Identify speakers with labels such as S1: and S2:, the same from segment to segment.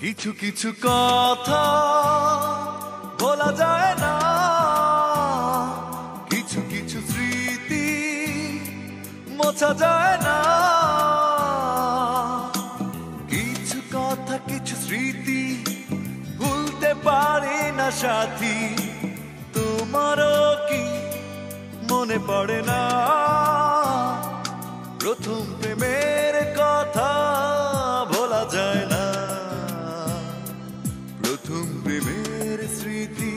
S1: কিছু কিছু কথা বলা যায় না, কিছু কিছু স্মৃতি মোছা যায় না। কিছু কথা কিছু স্মৃতি ভুলতে পারি না সাথী, তোমারও কি মনে পড়ে না প্রথম প্রেমের কথা ভোলা যায় না। প্রথম প্রেমের স্মৃতি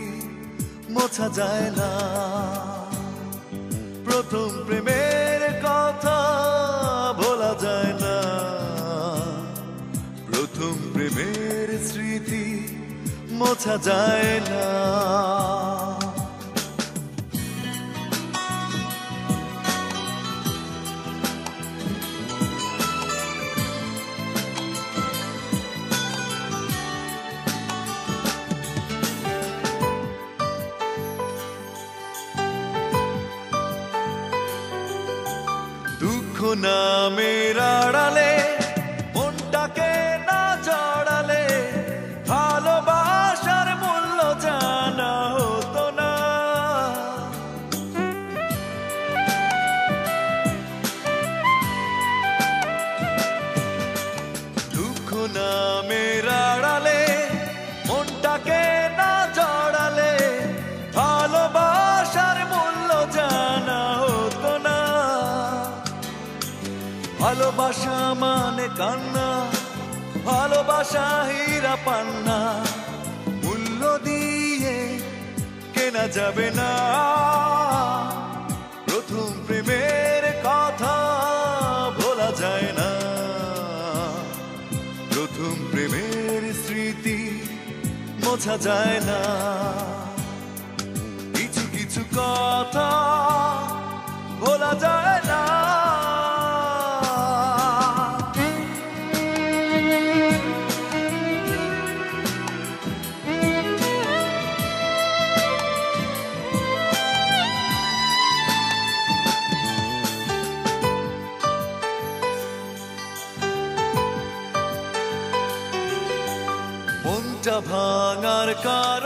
S1: মোছা যায় না, প্রথম প্রেমের কথা ভোলা যায় না। প্রথম প্রেমের স্মৃতি মোছা যায় না। দুঃখ নামের আড়ালে মনটাকে না জড়ালে ভালোবাসার মূল্য জানা হতো না। দুঃখ নামের আড়ালে মনটাকে না জড়ালে ভালোবাসার মূল্য জানা হতো না। ভালোবাসা মানে কান্না, ভালোবাসা হীরা পান্না, মূল্য দিয়ে কেনা যাবে না। প্রথম প্রেমের কথা ভোলা যায় না, প্রথম প্রেমের স্মৃতি মোছা যায় না। কিছু কিছু কথা ভোলা যায় না। মনটা ভাঙার কারণ